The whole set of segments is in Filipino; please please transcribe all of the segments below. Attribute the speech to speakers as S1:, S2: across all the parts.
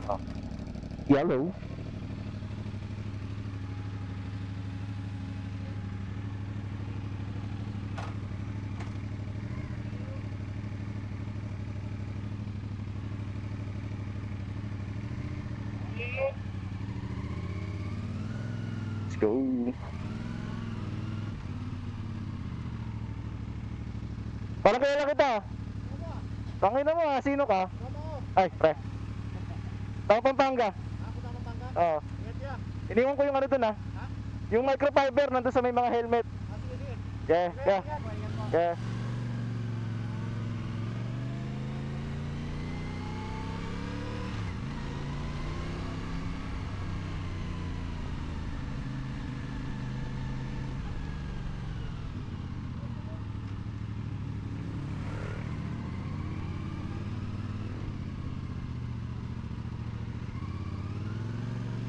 S1: Oh. Yellow. Let's go. Parang kilala kita. Tangina mo ah, sino ka? Ay, pre. Taga Pampanga.
S2: Ako sa Pampanga?
S1: Oo.
S2: Ingat ya.
S1: Iniwan ko yung ano dun ah.
S2: Ha?
S1: Yung microfiber nandun sa may mga helmet.
S2: Sige, sige.
S1: Yeah, yeah. Yeah.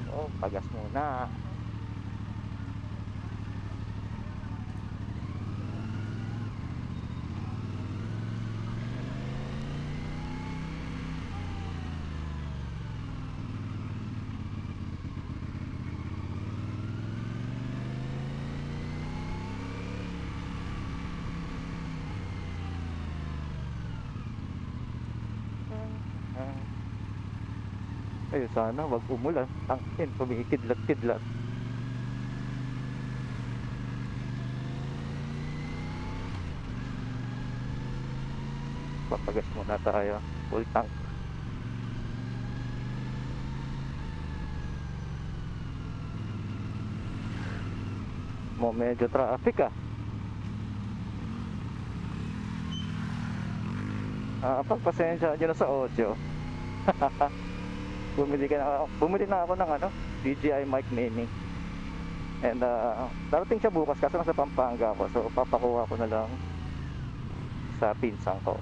S1: Oh, pagas muna. Ay, sana wag umulan. Tangin, pumikidlat-kidlat. Papagas muna tayo. Full tank. Mo medyo traffic ah. Pagpasensya nyo na sa audio. Bumili na ako ng ano, DJI mic mini. And darating siya bukas kasi nasa Pampanga ako. So papakuha ko na lang sa pinsan ko.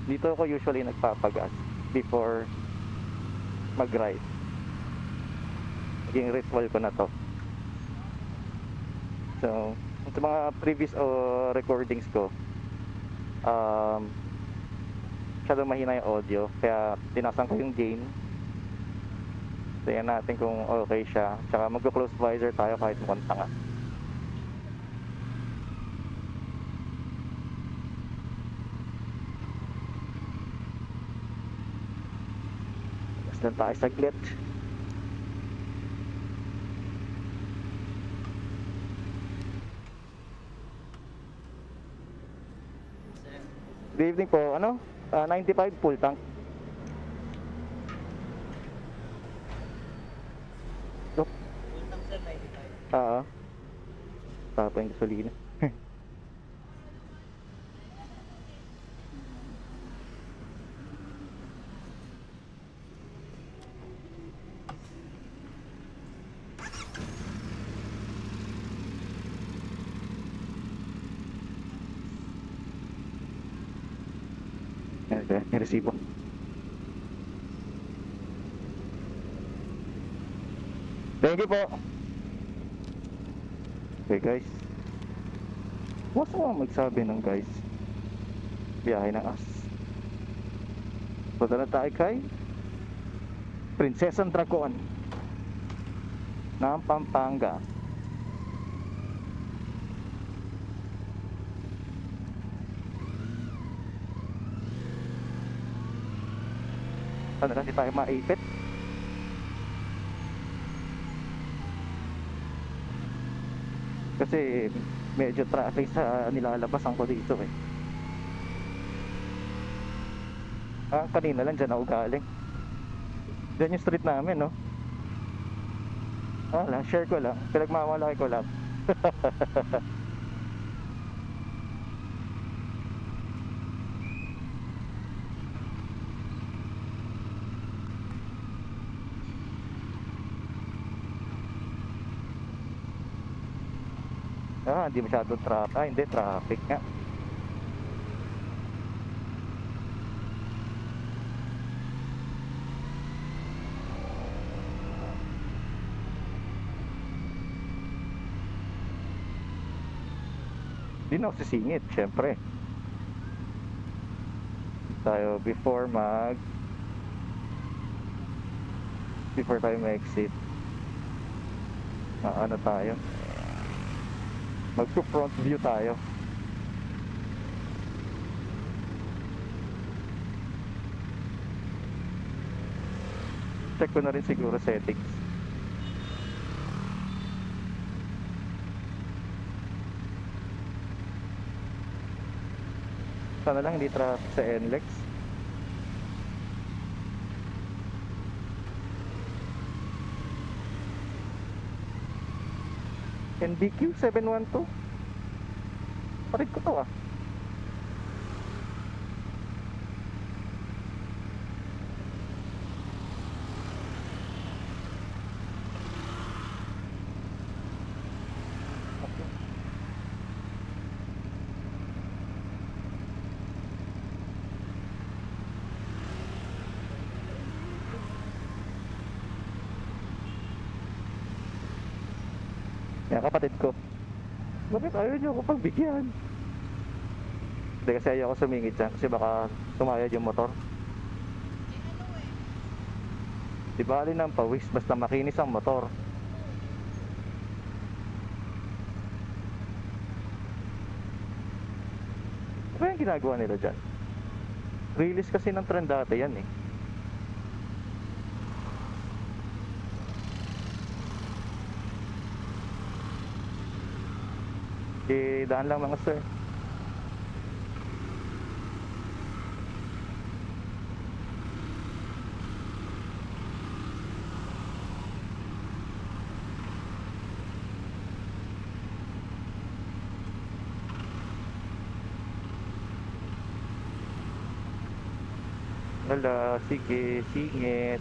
S1: Dito ako usually nagpapagas before mag-ride. Naging ritual ko na to. So sa mga previous recordings ko, masyadong mahina yung audio, kaya tinasan ko yung gain. Tingnan natin kung okay siya. Tsaka mag-close visor tayo kahit mukhang tanga. Gas lang tayo saglit. Good evening po. Ano? 95 full tank.
S2: Full tank sir, 95.
S1: Tapos yung gasolina. Yan, yung resibo. Thank you po. Okay guys, huwag mo magsabi ng guys. Biyahe ng as. Punta na tayo kay Princess Dragon ng Pampanga. Ano lang, di tayo maipit. Kasi medyo traffic sa nilalabasan ko dito eh. Kanina lang dyan ako galing. Dyan yung street namin, no? Wala, share ko lang. Pinagmamalaki ko lang. Hindi masyadong traffic. Hindi, traffic nga. Hindi na ako sisingit, syempre. Tayo before before tayo ma-exit. Ano tayo? Mag-front view tayo. Check ko na rin siguro settings. Sana lang hindi traffic sa NLEX. NBQ 712. Parit ko to ah. Yan, kapatid ko. Bakit ayaw niyo ako pagbigyan? Hindi kasi ayaw ako sumingit dyan kasi baka sumayad yung motor. Di ba alin ang pawis basta makinis ang motor. Ano ba yung ginagawa nila dyan? Release kasi ng trend dati yan eh. Daan lang mga sir. Wala, sige, singit.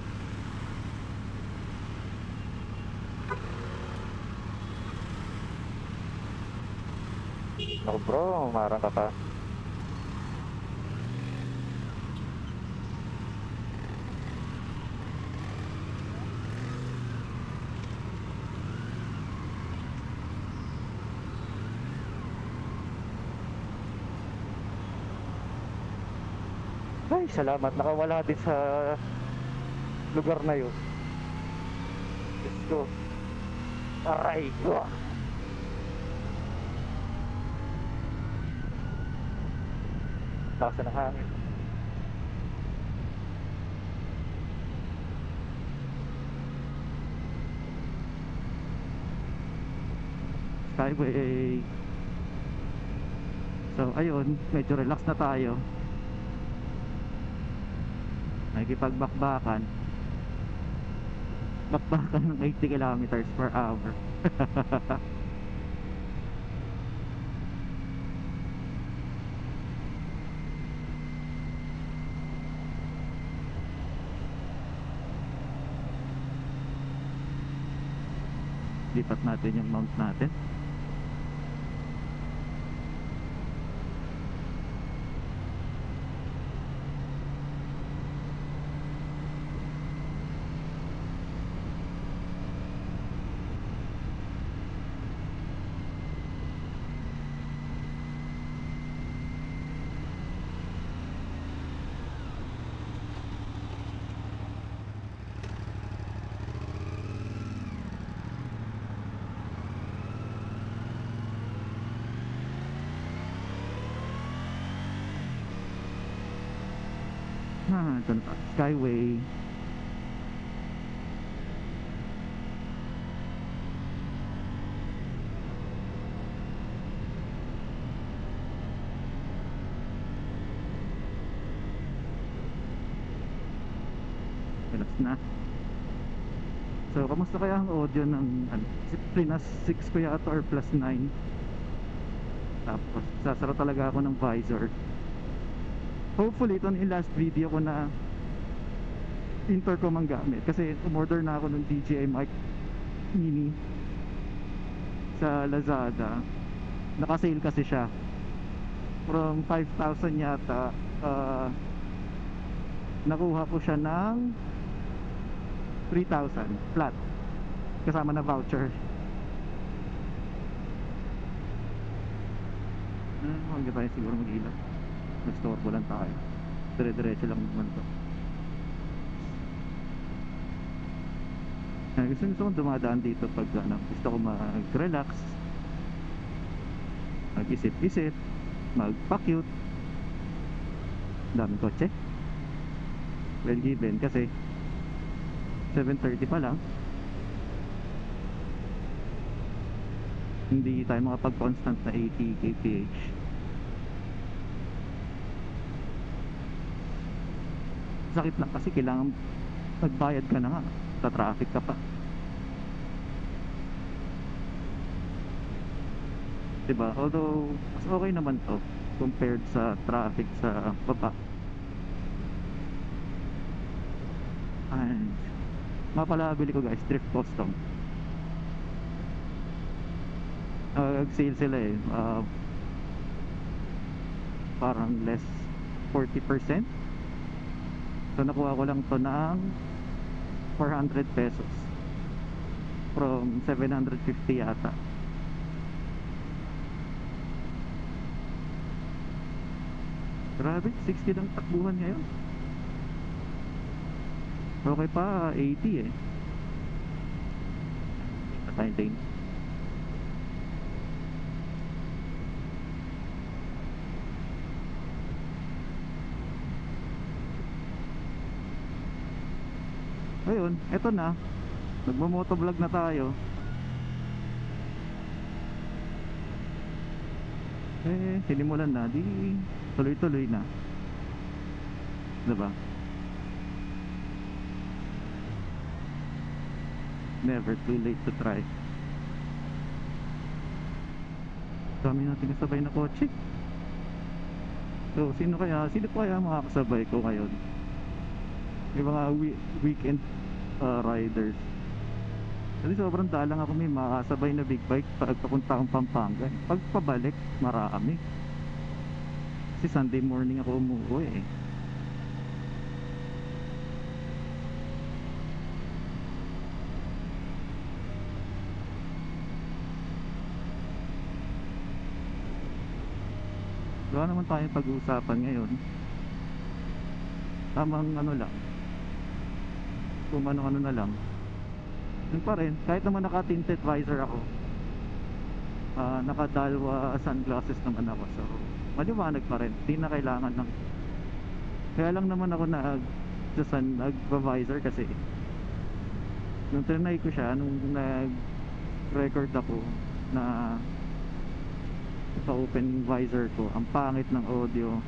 S1: Ako bro, marang ka pa. Ay, salamat. Nakawala din sa lugar na yun. Let's go. Aray ko. Lakas na ng hangin. Skyway. So ayun, medyo relax na tayo. Nakikipagbakbakan ng 80 kilometers per hour. Lipat natin yung mount natin. Ito na pa, Skyway. Relax na. So, kamusta kaya ang audio ng Plus 6 ko yata or plus 9. Tapos, sasara talaga ako ng visor. Hopefully, ito na yung last video ko na intercom ang gamit. Kasi umorder na ako ng DJI mic mini sa Lazada. Naka-sale kasi siya. From 5,000 yata, nakuha ko siya ng 3,000 flat. Kasama na voucher. Huwag na tayo siguro mag-ilaw. Nag-store ko lang tayo. Dire-diretso lang naman to. Gusto kong dumadaan dito pag ano, gusto ko mag-relax, mag-isip-isip, magpa-cute. Daming kotse. Well given kasi 7:30 pa lang. Hindi tayo makapag-constant na 80 kph. Sakit lang kasi kailangan magbayad ka na nga, sa traffic ka pa, diba? Although mas okay naman to compared sa traffic sa baba. Ay, mapala bili ko guys, thrift custom. Nag-sale sila eh, parang less 40%. So nakuha ko lang to ng 400 pesos from 750 yata. Grabe, 60 lang takbuhan ngayon. Okay pa, 80 eh. Patay lane. Ayun, eto na. Nagmo-motovlog na tayo. Sinimulan na, di tuloy-tuloy na. Diba? Never too late to try. Dami natin kasabay na kotse. So, sino pa kaya makakasabay ko ngayon? May mga weekend riders. Kasi sobrang dalang ako, may makasabay na big bike pag papunta akong Pampanga. Pag pabalik, marami. Kasi Sunday morning ako umuwi eh. Wala naman tayong pag-uusapan ngayon. Tamang ano lang, kung ano-ano na lang. Yun pa rin, kahit naman naka-tinted visor ako, nakadalwa sunglasses naman ako, so maliwanag pa rin, di na kailangan ng, kaya lang naman ako nag-visor kasi nung trinay ko siya, nung nag-record ako na sa open visor ko, ang pangit ng audio.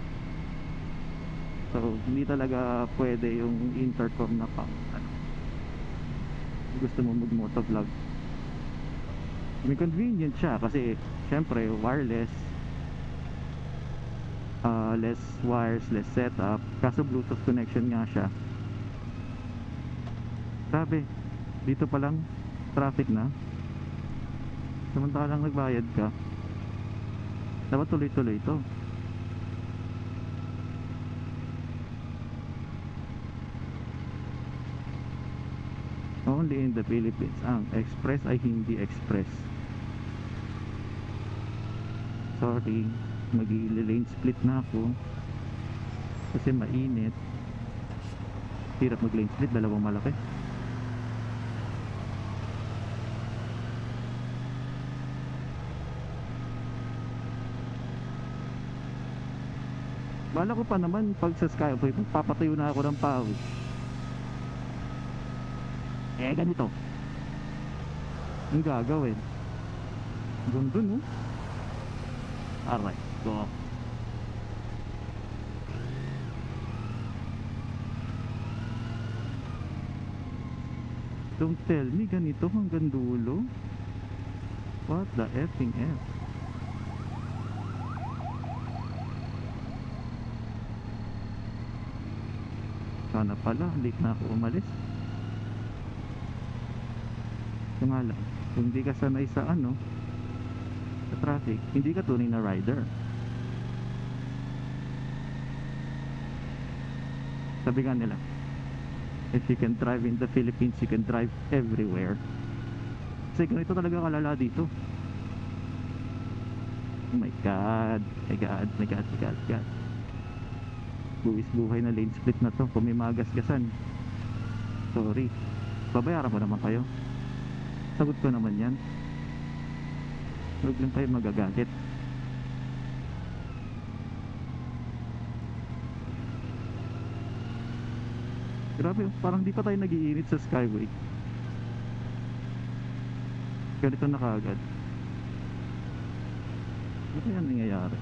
S1: So hindi talaga pwede yung intercom na pang ano, gusto mo mag-motovlog. May convenient siya kasi syempre wireless, less wires, less setup, kaso Bluetooth connection nga siya. Grabe, dito pa lang traffic na, samantalang nagbayad ka. Dapat tuloy-tuloy ito. Only in the Philippines ang express ay hindi express. Sorry, mag-lane split na ako kasi mainit. Hirap mag-lane split, dalawang malaki. Bala ko pa naman pag sa Skyway, papatayo na ako ng pawis. Ganito ang gagawin. Dun oh. Alright, go. Don't tell me ganito hanggang dulo. What the effing F? Sana pala, late na ako umalis. Ito nga lang, kung hindi ka sanay sa ano, sa traffic, hindi ka tunay na rider. Sabi nga nila, if you can drive in the Philippines, you can drive everywhere. Kasi ganito talaga kalala dito. Oh my God, my God, my God, my God, my God. Buwis buhay na lane split na to. Kung may magasgasan, sorry. babayaran mo naman kayo. Sagot ko naman yan. Huwag lang kayo magagalit. Grabe, parang di pa tayo nag-iinit sa Skyway. Ganito na kaagad. Ano yan nangyayari?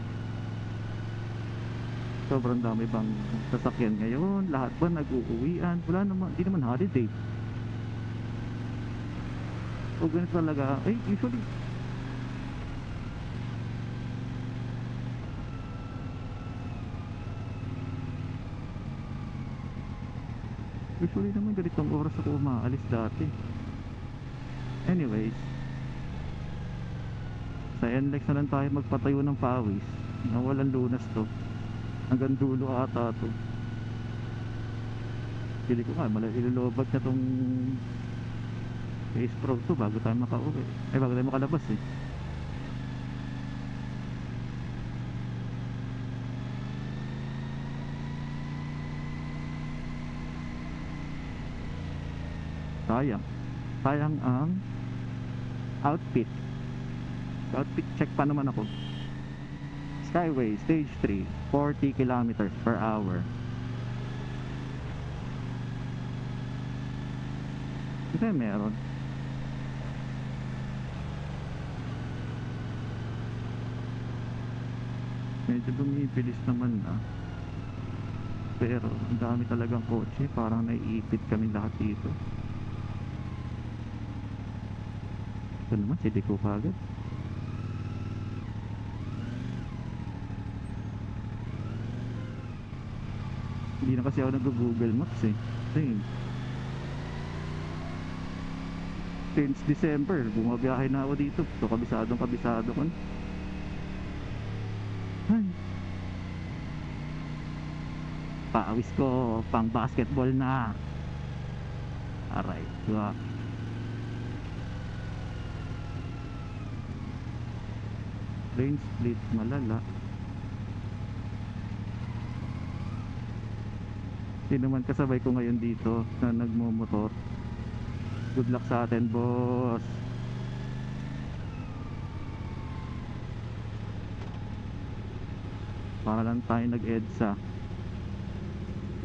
S1: Sobrang dami bang sasakyan ngayon? Lahat ba nag-uuwian? Wala naman, di naman holiday. O ganito talaga, usually naman ganitong oras ako umaalis dati. Anyways, sa NLEX na lang tayo magpatayo ng pawis na walang lunas to. Hanggang dulo ata to. Pili ko nga, ilulobag na tong Ace Pro to bago tayo makauwi. Bago tayo makalabas eh. Sayang ang outfit check pa naman ako. Skyway stage 3, 40 kilometers per hour. Ito meron. Medyo bumibilis naman na, pero ang dami talagang kotse, parang naiipit kami lahat dito. Ito naman, si Deco kagad. Hindi na kasi ako nag-Google Maps eh. Kasi since December, bumabiyahe na ako dito. So kabisado ko na. Ay, pawis ko pang basketball na. Aray, diba? Lane split, malala. Sino man kasabay ko ngayon dito na nagmumotor, good luck sa atin, boss. Para lang tayo nag-EDSA.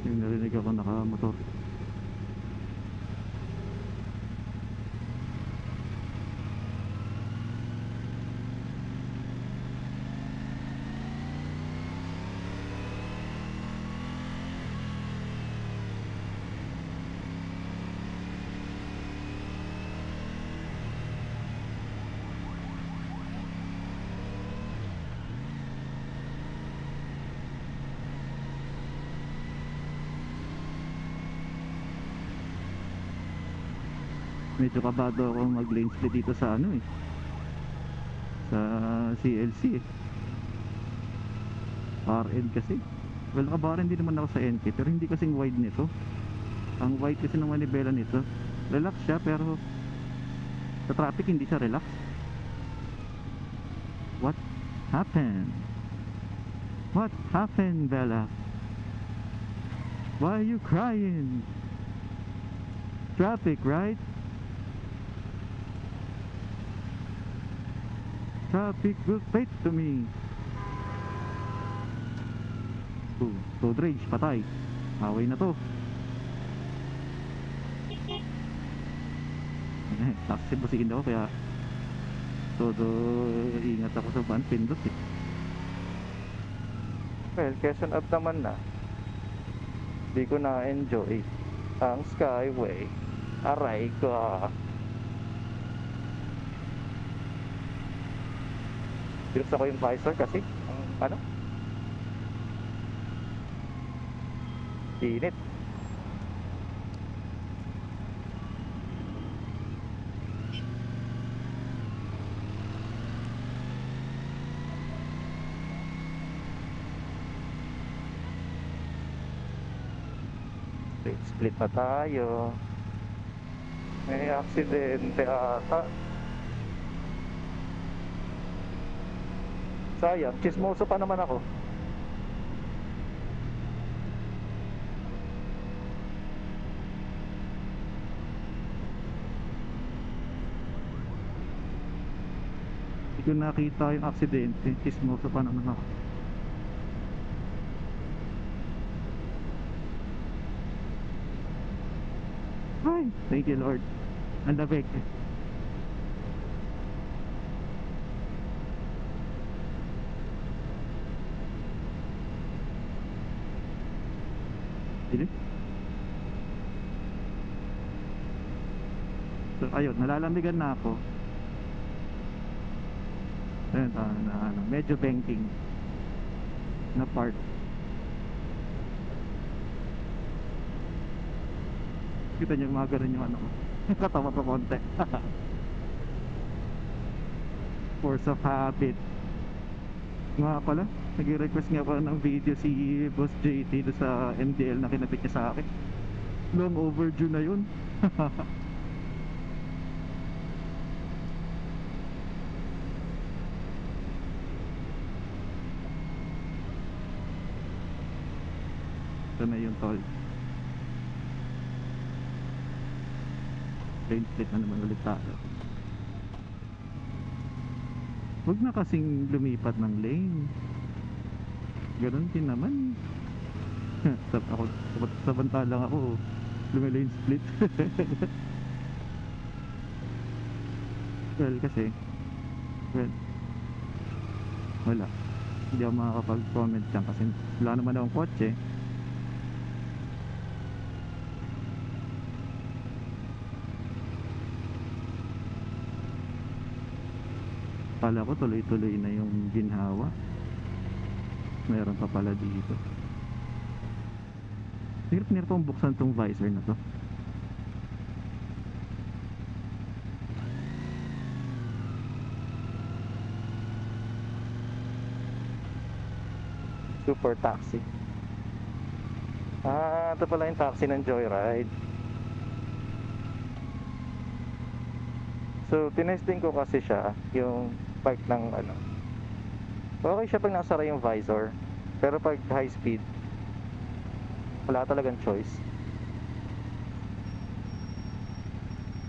S1: Yung narinig ako nakamotor. Medyo kabado ako mag-lane split dito sa ano eh, sa CLC eh. RN kasi. Well, nakabaran din naman ako sa NK, pero hindi kasing wide nito. Ang wide kasi ng manibela nito, relax siya, pero sa traffic hindi siya relax. What happened? What happened, Bella? Why are you crying? Traffic, right? Traffic will wait to me. Road rage, patay. Away na to. Taxi basikin ako kaya todo ingat ako sa van, pindot eh. Well, Quezon Up naman na. Di ko na enjoy ang Skyway. Aray ko. Bilis ako yung visor kasi ano, init. Split na tayo. May aksidente ata. Sayang, chismoso pa naman ako. ko nakita yung aksidente. Chismoso pa naman ako. Ay, thank you Lord. Ang labig. Dilim. So ayun, nalalamigan na ako. Ayun, medyo banking na part. Kita niyo mga ganun yung ano ko. Katawa ko konti. Force of habit. Nga pala, nag-request nga pala ng video si Boss JT do sa MDL na kinabit niya sa akin. Long overdue na yun. Ito na yung toll. Lane split na naman ulit tayo. Huwag na kasing lumipat ng lane. Ganun din naman. Sabantalang ako lane split. Well kasi wala, hindi ako makakapag-comment dyan kasi wala naman akong kotse. Kala ko tuloy-tuloy na yung ginhawa. Meron pa pala dito. Hirap pong buksan tong visor na to. Super taxi. Ito pala yung taxi ng Joyride. So tinesting ko kasi siya, yung park ng ano. Okay siya pag nasara yung visor, pero pag high speed wala talagang choice.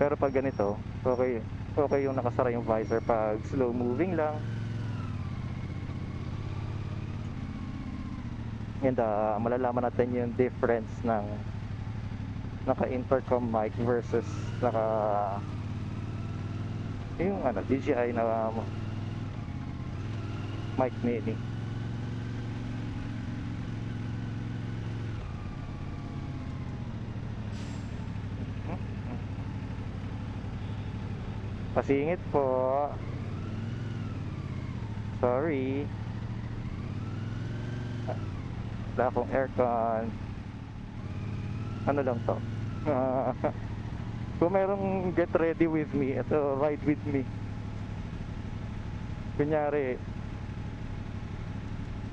S1: Pero pag ganito, okay yung nakasara yung visor pag slow moving lang. And malalaman natin yung difference ng naka-intercom mic versus yung DJI na mic mini. Pasingit po. Sorry. Wala akong aircon. Ano lang to? Kung merong get ready with me, ito ride with me. Kunyari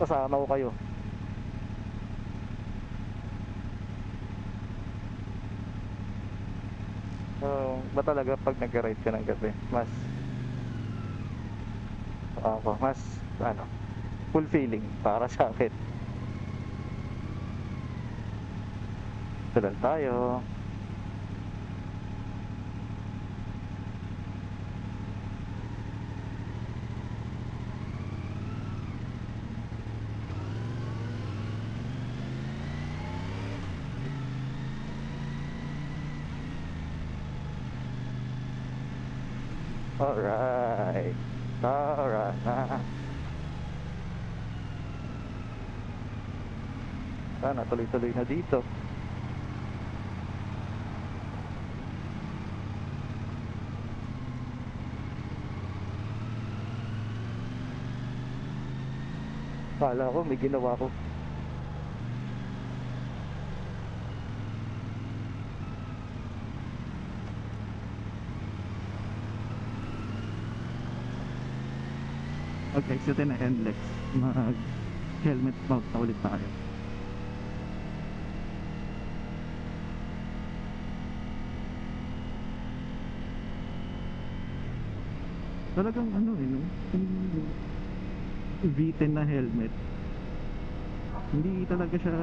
S1: kasama ko kayo. So, ba talaga pag nag-ride ka ng gabi, mas fulfilling para sa akin. Tulan tayo. Alright. Sana tuloy-tuloy na dito. Kala ko may ginawa ko. Mag-exitin na NLEX, mag-helmet mount na ulit tayo. Talagang no? V10 na helmet, hindi talaga siya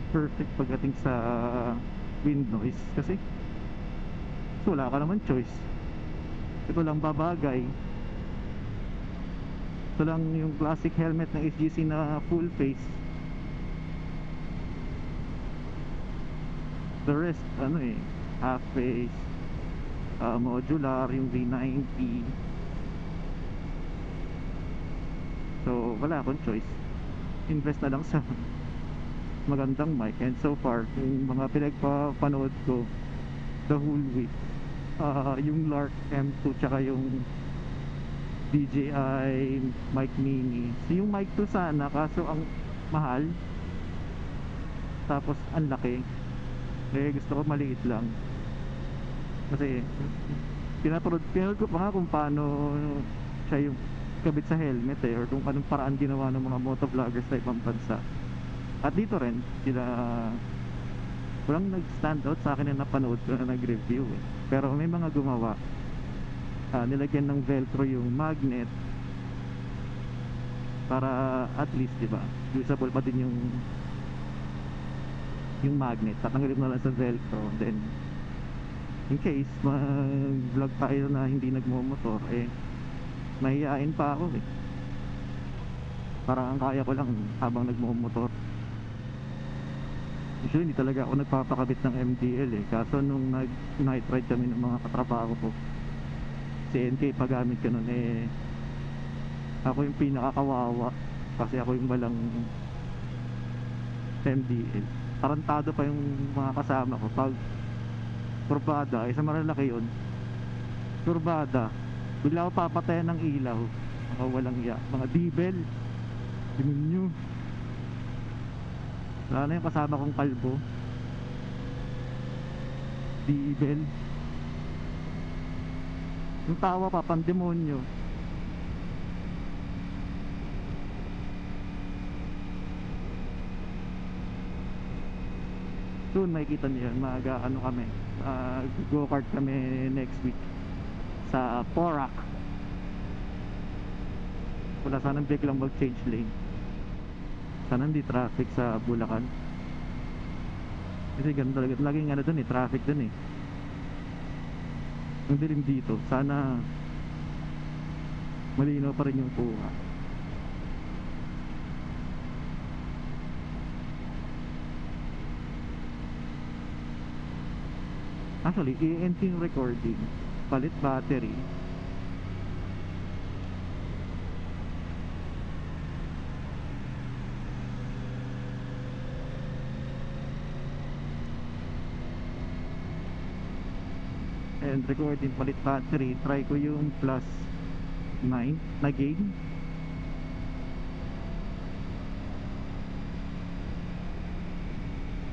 S1: perfect pagdating sa wind noise kasi wala ka naman choice. Ito lang babagay Ito lang yung classic helmet ng SGC na full face. The rest ano eh, half face, modular, yung V90. So wala akong choice, invest na lang sa magandang mic. And so far yung mga pinagpapanood ko the whole week, yung Lark M2 tsaka yung DJI mic mini. So yung mic 2 sana, kaso ang mahal, tapos ang laki. Eh gusto ko maliit lang, kasi pinanood ko pa nga kung paano siya yung kabit sa helmet eh, or kung anong paraan ginawa ng mga motovloggers sa ibang bansa. At dito rin sila, walang nag-stand out sa akin na napanood ko na nag-review eh. Pero may mga gumawa, nilagyan ng velcro yung magnet para at least diba, usable pa din yung magnet. Tatanggalin mo na lang sa velcro, then in case mag-vlog tayo na hindi nagmo-motor, eh mahihain pa ako eh. Parang ang kaya ko lang habang nagmo-motor. Usually hindi talaga ako nagpapakabit ng MDL eh. Kaso nung nag-night ride kami ng mga katrabaho ko, si NK paggamit ko nun eh, ako yung pinakakawawa kasi ako yung walang MDL. Tarantado pa yung mga kasama ko. Pag kurbada, isa malalaki yun, kurbada, bigla ako papatayan ng ilaw. Mga walang iya, mga dibel, demonyo. Wala na yung kasama kong kalbo, dibel. Yung tawa pa, pandemonyo. Soon makikita niyo yun. Ano kami, go-kart kami next week sa Porac. Wala, sanang biglang mag-change lane. Sana hindi traffic sa Bulacan, kasi ganun talaga laging ano dun eh, traffic dun eh. Ang dilim dito, sana malinaw pa rin yung kuha. Actually, i-end yung recording, palit battery. And recording, palit battery. Try ko yung plus 9 na gain.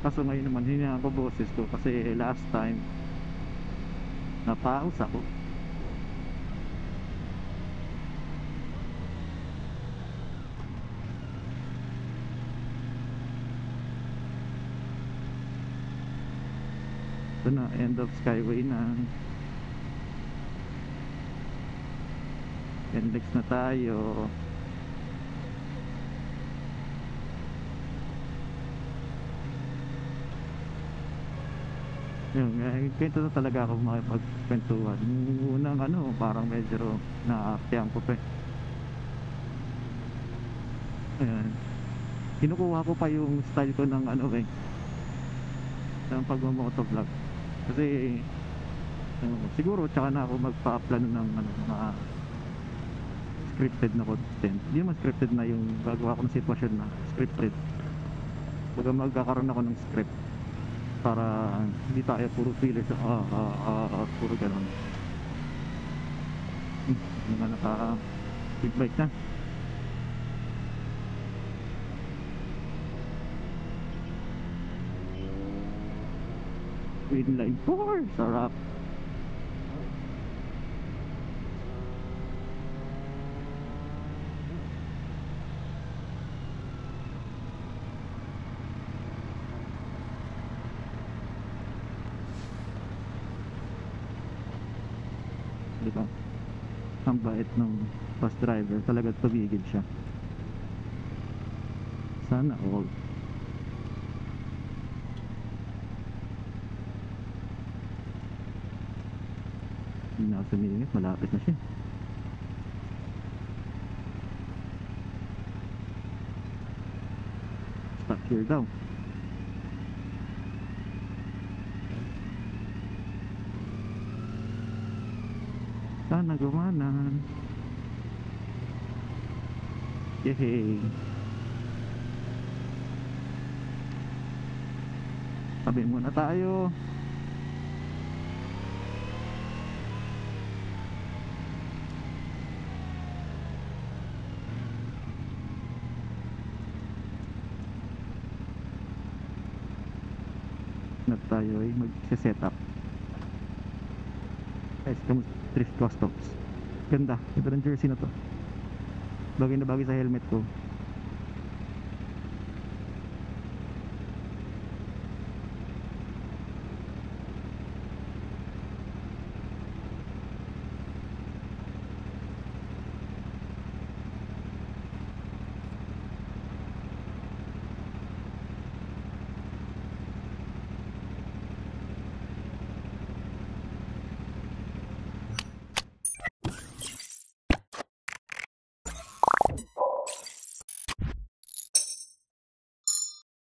S1: Kaso ngayon naman hinayaan ko boses ko, kasi last time napaus ako. Ito na, end of Skyway na. Index na tayo. Yun, kwento na talaga ako makipagkwentuhan. Yung unang ano, parang medyo naaartehan ko pa eh. Ayan. Kinukuha ko pa yung style ko ng ano eh, ng pagmamotovlog. Kasi siguro tsaka na ako magpa-plano ng ano, mga scripted na content. Hindi naman scripted na yung gagawa ko ng sitwasyon na scripted. Baga magkakaroon ako ng script para hindi tayo puro filler sa puro ganon. Mga naka big bike na. Inline 4, sarap. Diba? Ang bait ng bus driver, talagang tumigil siya. Sana all. Hindi na ako sumingit, malapit na siya. Gear down. Sana gumanan. Yehey. Tabi muna tayo. Na tayo ay mag-setup. Guys, thrift customs. Ganda ng jersey na to. Bagay na bagay sa helmet ko.